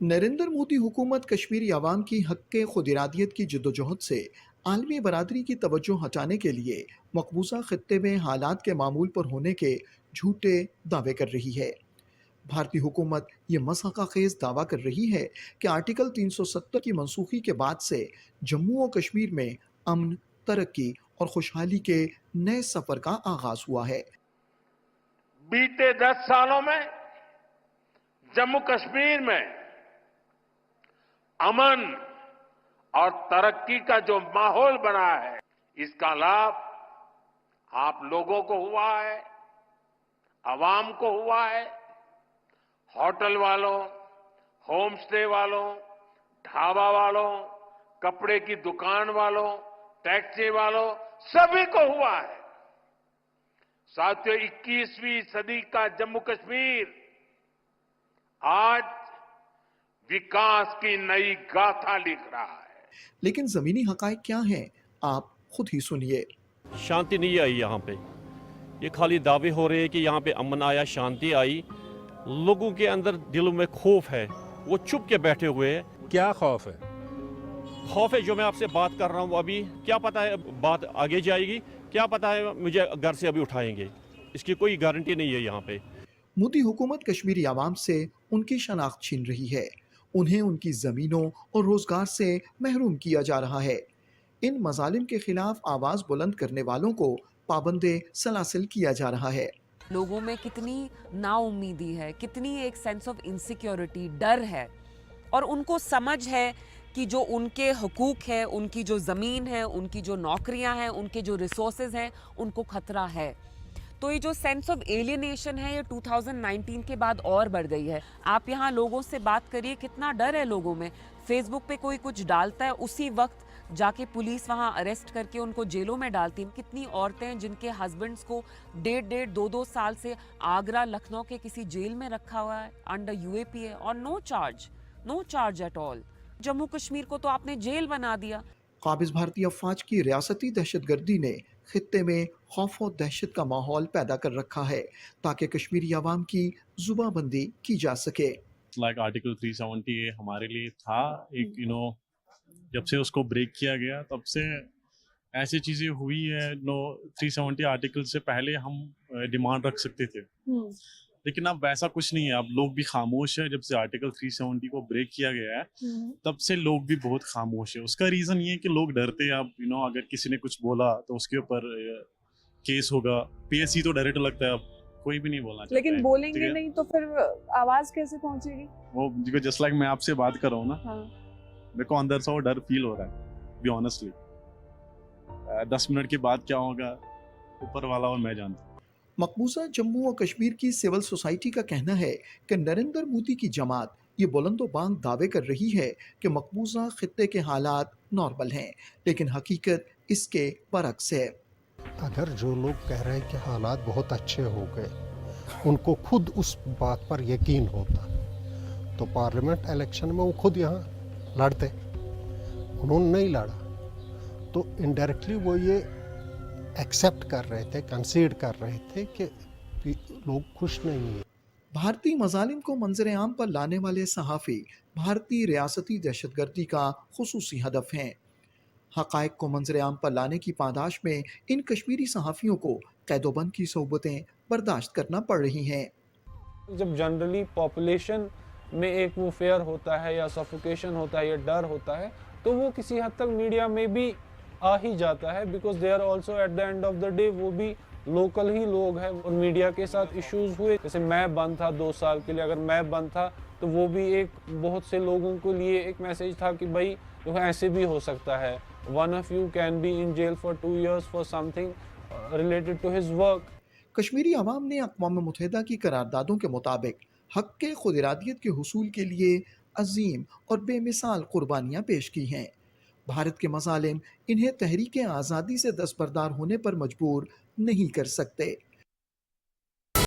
नरेंद्र मोदी हुकूमत कश्मीरी अवाम की हक के खुद इरादियत की जद्दोजहद से आलमी बरादरी की तवज्जो हटाने के लिए मकबूजा खत्ते में हालात के मामूल पर होने के झूठे दावे कर रही है। भारतीय हुकूमत ये मसहक़ा खेज दावा कर रही है कि आर्टिकल 370 की मनसूखी के बाद से जम्मू और कश्मीर में अमन, तरक्की और खुशहाली के नए सफ़र का आगाज हुआ है। बीते 10 सालों में जम्मू कश्मीर में अमन और तरक्की का जो माहौल बना है, इसका लाभ आप लोगों को हुआ है, आवाम को हुआ है। होटल वालों, होम स्टे वालों, ढाबा वालों, कपड़े की दुकान वालों, टैक्सी वालों, सभी को हुआ है। साथियों, 21वीं सदी का जम्मू कश्मीर आज विकास की नई गाथा लिख रहा है। लेकिन ज़मीनी हक़ाइक़ क्या हैं, आप खुद ही सुनिए। शांति नहीं आई यहाँ पे। ये खाली दावे हो रहे हैं कि यहाँ पे अमन आया, शांति आई। लोगों के अंदर दिलों में खौफ है, वो चुप के बैठे हुए हैं। क्या खौफ है? खौफ है जो मैं आपसे बात कर रहा हूँ अभी, क्या पता है बात आगे जाएगी, क्या पता है मुझे घर से अभी उठाएंगे, इसकी कोई गारंटी नहीं है यहाँ पे। मोदी हुकूमत कश्मीरी आवाम से उनकी शनाख्त छीन रही है, उन्हें उनकी ज़मीनों और रोज़गार से महरूम किया जा रहा है। इन मजालिम के खिलाफ आवाज़ बुलंद करने वालों को पाबंदे सलासिल किया जा रहा है। लोगों में कितनी नाउम्मीदी है, कितनी एक सेंस ऑफ इनसिक्योरिटी, डर है, और उनको समझ है कि जो उनके हुकूक है, उनकी जो ज़मीन है, उनकी जो नौकरियां हैं, उनके जो रिसोर्सेज हैं, उनको खतरा है। तो ये जो सेंस ऑफ एलियनेशन है, ये 2019 के बाद और बढ़ गई है। आप यहाँ लोगों से बात करिए, कितना डर है लोगों में। फेसबुक पे कोई कुछ डालता है, उसी वक्त जाके पुलिस वहाँ अरेस्ट करके उनको जेलों में डालती है। कितनी औरतें हैं जिनके हस्बैंड्स को 1.5-2 साल से आगरा, लखनऊ के किसी जेल में रखा हुआ है अंडर यूएपीए और no charge at all. Jammu Kashmir को तो आपने जेल बना दिया। काबिज भारतीय अफवाज की रियासती दहशतगर्दी ने खित्ते में खौफ और दहशत का माहौल पैदा कर रखा है ताकि कश्मीरी आवाम की जुबाबंदी की जा सके। लाइक आर्टिकल 370 हमारे लिए था एक जब से उसको ब्रेक किया गया तब से ऐसी चीजें हुई है। 370 आर्टिकल से पहले हम डिमांड रख सकते थे, लेकिन अब वैसा कुछ नहीं है। अब लोग भी खामोश है। जब से आर्टिकल 370 को ब्रेक किया गया है तब से लोग भी बहुत खामोश है। उसका रीजन ये है कि लोग डरते हैं। अब अगर किसी ने कुछ बोला तो उसके ऊपर केस होगा। पीएससी तो डायरेक्ट लगता है, अब कोई भी नहीं बोलना चाहता। लेकिन बोलेंगे नहीं तो फिर आवाज कैसे पहुंचेगी? वो जस्ट लाइक मैं आपसे बात कर रहा हूँ ना, मेरे को अंदर से वो डर फील हो रहा है बी ऑनेस्टली। 10 मिनट के बाद क्या होगा ऊपर वाला और मैं जानता हूँ। मकबूजा जम्मू और कश्मीर की सिविल सोसाइटी का कहना है कि नरेंद्र मोदी की जमात ये बुलंदोबांग दावे कर रही है कि मकबूजा खित्ते के हालात नॉर्मल हैं, लेकिन हकीकत इसके बरक्स है। अगर जो लोग कह रहे हैं कि हालात बहुत अच्छे हो गए, उनको खुद उस बात पर यकीन होता तो पार्लियामेंट इलेक्शन में वो खुद यहाँ लड़ते। उन्होंने नहीं लड़ा तो इनडायरेक्टली वो ये एक्सेप्ट कर रहे थे, कंसीड कर रहे थे कि लोग खुश नहीं है। भारतीय मजालिम को मंजर आम पर लाने वाले सहाफ़ी भारतीय रियासती दहशतगर्दी का खुसूसी हदफ हैं। हक़ाइक़ को मंजर आम पर लाने की पादाश में इन कश्मीरी सहाफ़ियों को कैदोबंद की सोबतें बर्दाश्त करना पड़ रही हैं। जब जनरली पॉपुलेशन में एक वो फेयर होता है या सफोकेशन होता है या डर होता है, तो वो किसी हद तक मीडिया में भी आ ही जाता है, because they are also at the end of the day वो भी लोकल ही लोग हैं। और मीडिया के साथ इश्यूज हुए, जैसे मैं बंद था 2 साल के लिए, अगर मैं बंद था तो वो भी एक बहुत से लोगों के लिए एक मैसेज था कि भाई जो ऐसे भी हो सकता है, one of you can be in jail for 2 years for something related to his work. Kashmiri अवाम ने अक़वाम मुत्तहिदा की करारदादों के मुताबिक हक़ के खुद इरादियत के हुसूल के लिए अजीम और बेमिसाल कुर्बानियाँ पेश की हैं। भारत के मज़ालिम इन्हें तहरीक आज़ादी से दस्तबरदार होने पर मजबूर नहीं कर सकते।